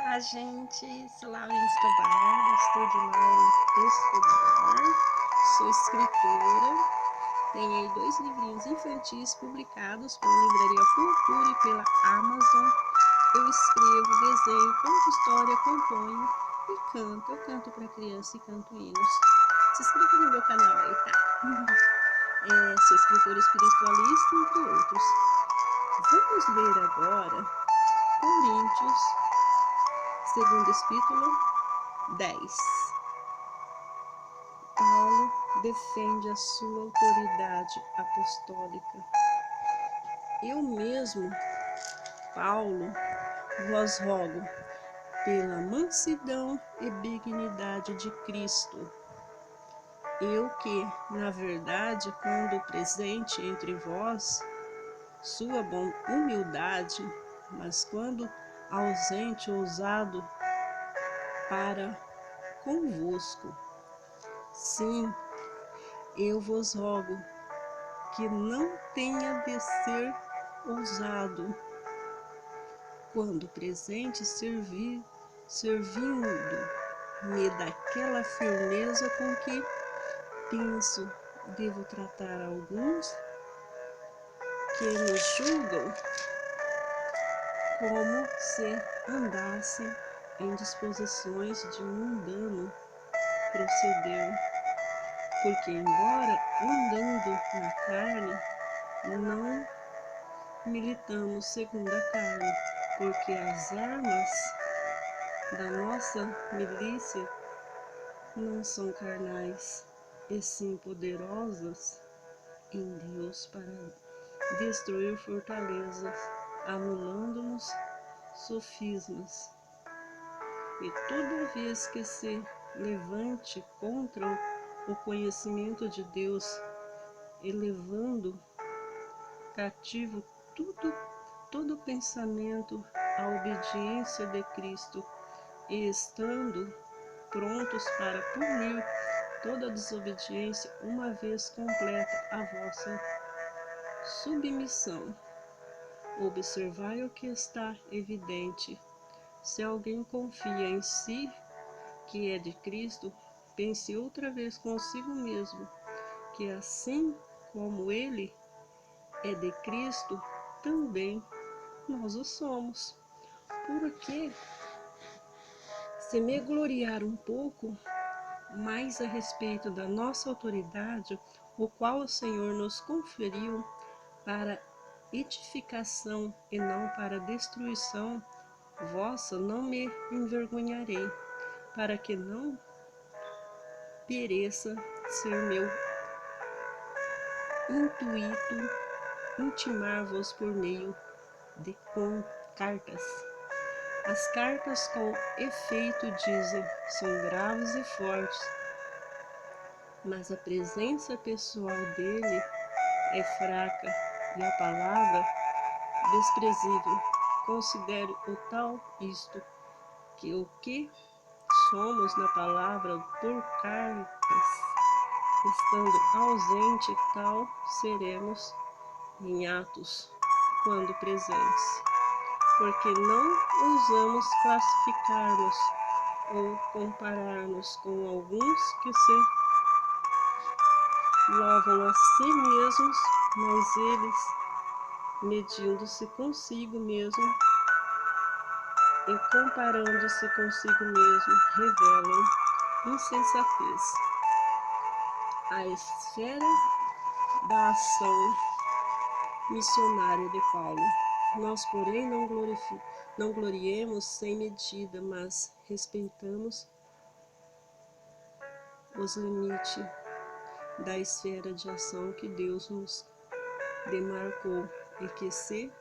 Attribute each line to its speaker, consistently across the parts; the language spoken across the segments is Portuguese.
Speaker 1: Olá, gente. Sou Laurine Escobar, do Estúdio Laurine Escobar. Sou escritora. Tenho 2 livrinhos infantis publicados pela Livraria Cultura e pela Amazon. Eu escrevo, desenho, conto história, componho e canto. Eu canto para criança e canto hinos. Se inscreva no meu canal aí, tá? Sou escritora espiritualista, entre outros. Vamos ler agora Coríntios, segundo capítulo 10. Paulo defende a sua autoridade apostólica. Eu mesmo, Paulo, vos rogo, pela mansidão e benignidade de Cristo, eu que, na verdade, quando presente entre vós, sua humildade, mas quando ausente, ousado para convosco. Sim, eu vos rogo que não tenha de ser ousado, quando presente, servindo-me daquela firmeza com que penso devo tratar alguns que me julgam como se andassem em disposições de mundano proceder, porque embora andando na carne, não militamos segundo a carne, porque as armas da nossa milícia não são carnais, e sim poderosas em Deus para destruir fortalezas, anulando-nos sofismas, e toda vez que se levante contra o conhecimento de Deus, elevando cativo todo pensamento à obediência de Cristo, e estando prontos para punir toda desobediência, uma vez completa a vossa submissão. Observai o que está evidente. Se alguém confia em si, que é de Cristo, pense outra vez consigo mesmo, que assim como ele é de Cristo, também nós o somos. Porque, se me gloriar um pouco mais a respeito da nossa autoridade, o qual o Senhor nos conferiu para edificação e não para destruição vossa, não me envergonharei, para que não pereça ser meu intuito intimar-vos por meio de cartas. As cartas, com efeito, dizem, são graves e fortes, mas a presença pessoal dele é fraca e a palavra desprezível. Considere o tal isto, que o que somos na palavra por cartas, estando ausente, tal seremos em atos, quando presentes. Porque não ousamos classificar-nos ou comparar-nos com alguns que se louvam a si mesmos, mas eles, medindo-se consigo mesmo e comparando-se consigo mesmo, revelam insensatez. A esfera da ação missionária de Paulo. Nós, porém, não gloriemos sem medida, mas respeitamos os limites da esfera de ação que Deus nos demarcou e que se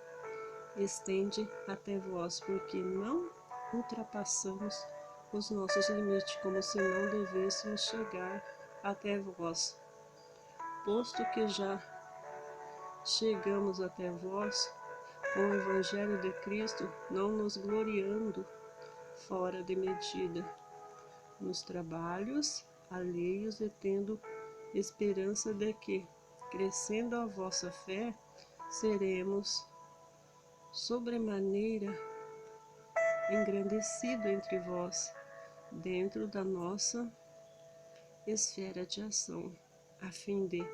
Speaker 1: estende até vós, porque não ultrapassamos os nossos limites, como se não devêssemos chegar até vós. Posto que já chegamos até vós com o Evangelho de Cristo, não nos gloriando fora de medida, nos trabalhos alheios, e tendo esperança de que, crescendo a vossa fé, seremos sobremaneira engrandecido entre vós, dentro da nossa esfera de ação, a fim de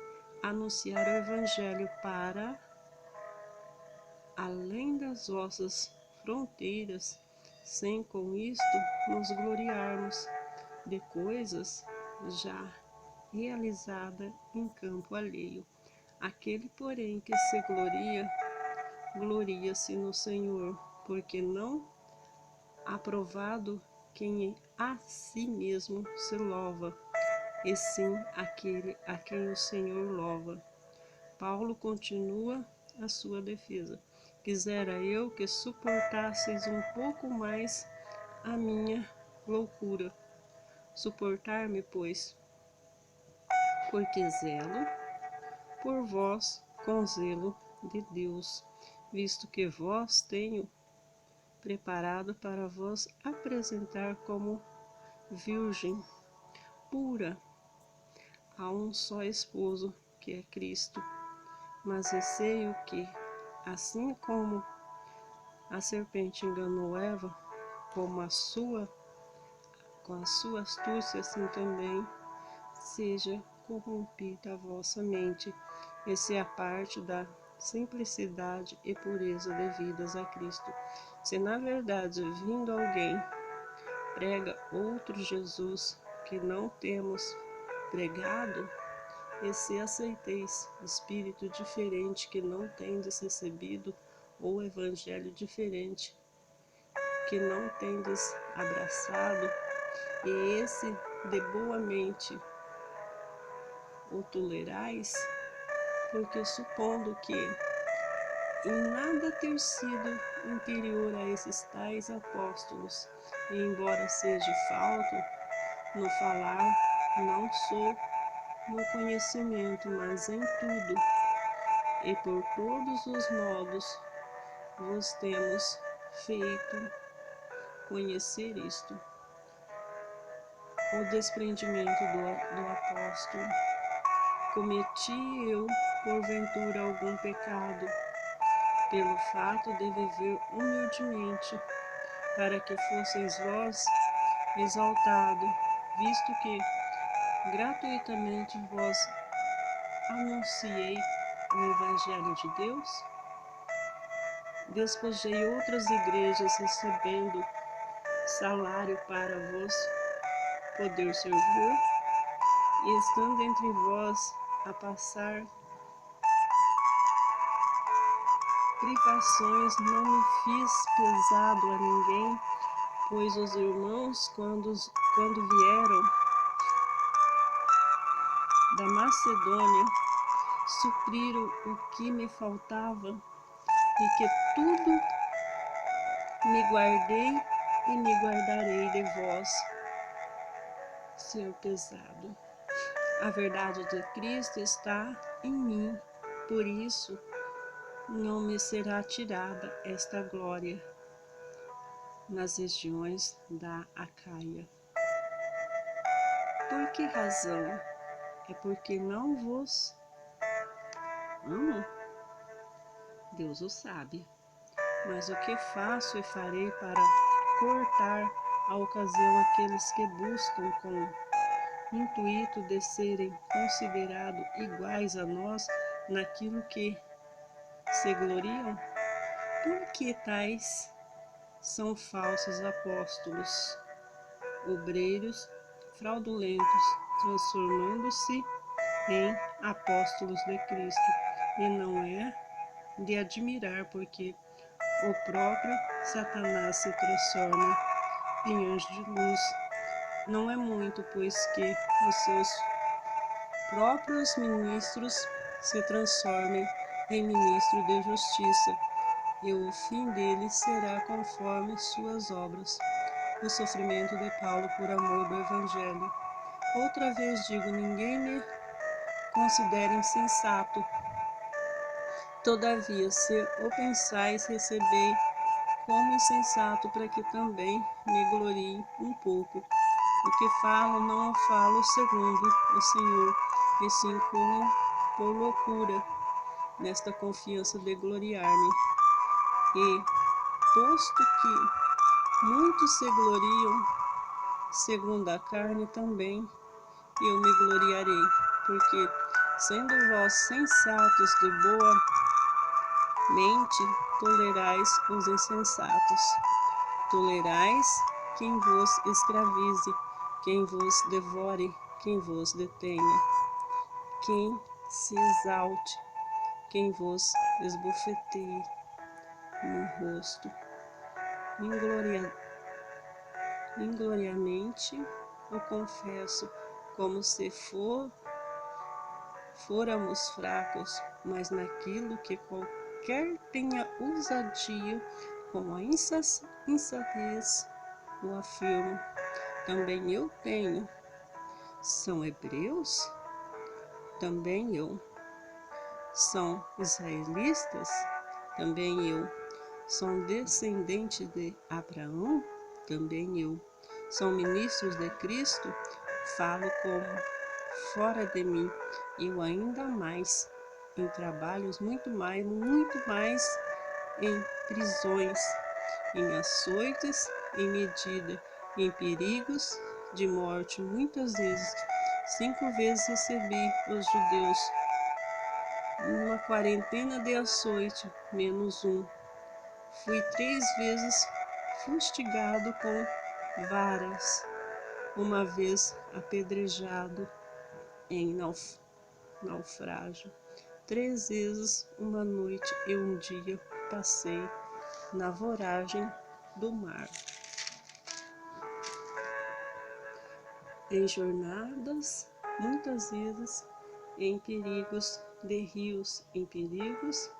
Speaker 1: anunciar o Evangelho para além das vossas fronteiras, sem com isto nos gloriarmos de coisas já realizadas em campo alheio. Aquele, porém, que se gloria, gloria-se no Senhor, porque não há provado quem a si mesmo se louva, e sim aquele a quem o Senhor louva. Paulo continua a sua defesa. Quisera eu que suportasseis um pouco mais a minha loucura. Suportar-me, pois, porque zelo por vós com zelo de Deus, visto que vós tenho preparado para vos apresentar como virgem pura a um só esposo, que é Cristo. Mas receio que, assim como a serpente enganou Eva, com a sua astúcia, assim também seja corrompida a vossa mente, e se a parte da simplicidade e pureza devidas a Cristo. Se na verdade, vindo alguém, prega outro Jesus que não temos pregado, e se aceiteis espírito diferente que não tendes recebido, ou evangelho diferente que não tendes abraçado, e esse de boa mente o tolerais, porque supondo que em nada ter sido inferior a esses tais apóstolos, e embora seja falto no falar, não sou no conhecimento, mas em tudo, e por todos os modos vos temos feito conhecer isto. O desprendimento do apóstolo. Cometi eu, porventura, algum pecado, pelo fato de viver humildemente, para que fosseis vós exaltado, visto que gratuitamente vos anunciei o Evangelho de Deus? Despojei outras igrejas recebendo salário para vos poder servir, e estando entre vós a passar privações, não me fiz pesado a ninguém, pois os irmãos, quando vieram da Macedônia, supriram o que me faltava, e que tudo me guardei e me guardarei de vós ser pesado. A verdade de Cristo está em mim, por isso não me será tirada esta glória nas regiões da Acaia. Por que razão? É porque não vos amo? Deus o sabe. Mas o que faço e farei para cortar a ocasião àqueles que buscam com intuito de serem considerados iguais a nós naquilo que se gloriam? Porque tais são falsos apóstolos, obreiros fraudulentos, transformando-se em apóstolos de Cristo. E não é de admirar, porque o próprio Satanás se transforma em anjo de luz. Não é muito, pois que os seus próprios ministros se transformem em ministro de justiça, e o fim deles será conforme suas obras. O sofrimento de Paulo por amor do Evangelho. Outra vez digo, ninguém me considere insensato. Todavia, se o pensais, recebei como insensato, para que também me glorie um pouco. O que falo, não o falo segundo o Senhor, e sim como por loucura, nesta confiança de gloriar-me. E, posto que Muitos se gloriam segundo a carne também, eu me gloriarei, porque, sendo vós sensatos de boa mente, tolerais os insensatos. Tolerais quem vos escravize, quem vos devore, quem vos detenha, quem se exalte, quem vos esbofeteie no rosto. Ingloriamente eu confesso, como se fôramos fracos, mas naquilo que qualquer tenha ousadia, com a insensatez o afirmo, também eu tenho. São hebreus? Também eu. São israelitas? Também eu. São descendentes de Abraão? Também eu. São ministros de Cristo? Falo como fora de mim, eu ainda mais, em trabalhos muito mais, em prisões, em açoites, em medida, em perigos de morte, muitas vezes. 5 vezes recebi os judeus, uma quarentena de açoite, menos um. Fui 3 vezes fustigado com varas, uma vez apedrejado em naufrágio. 3 vezes uma noite e um dia passei na voragem do mar. Em jornadas, muitas vezes, em perigos de rios, em perigos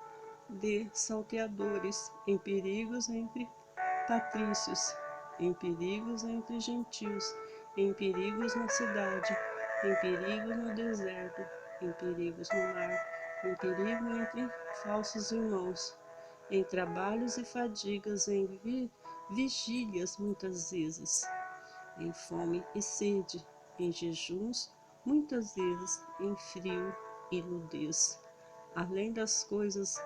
Speaker 1: de salteadores, em perigos entre patrícios, em perigos entre gentios, em perigos na cidade, em perigos no deserto, em perigos no mar, em perigo entre falsos irmãos, em trabalhos e fadigas, em vigílias muitas vezes, em fome e sede, em jejuns muitas vezes, em frio e nudez, além das coisas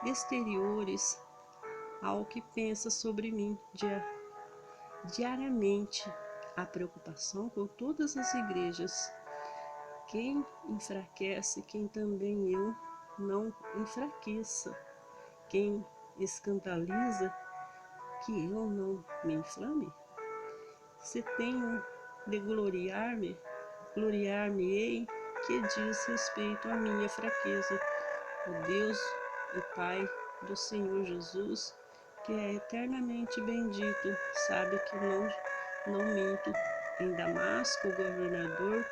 Speaker 1: exteriores ao que pensa sobre mim diariamente, a preocupação com todas as igrejas. Quem enfraquece, quem também eu não enfraqueça. Quem escandaliza, que eu não me inflame. Se tenho de gloriar-me-ei, que diz respeito à minha fraqueza. O Deus e Pai do Senhor Jesus, que é eternamente bendito, sabe que não minto. Em Damasco, o governador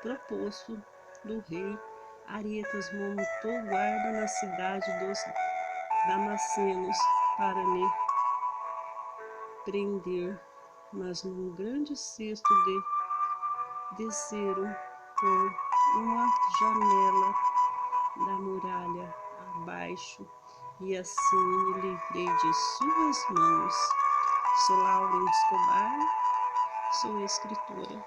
Speaker 1: proposto do rei Aretas montou guarda na cidade dos Damascenos para me prender, mas num grande cesto desceram por uma janela da muralha abaixo, e assim me livrei de suas mãos. Sou Lauren Escobar, sou escritora.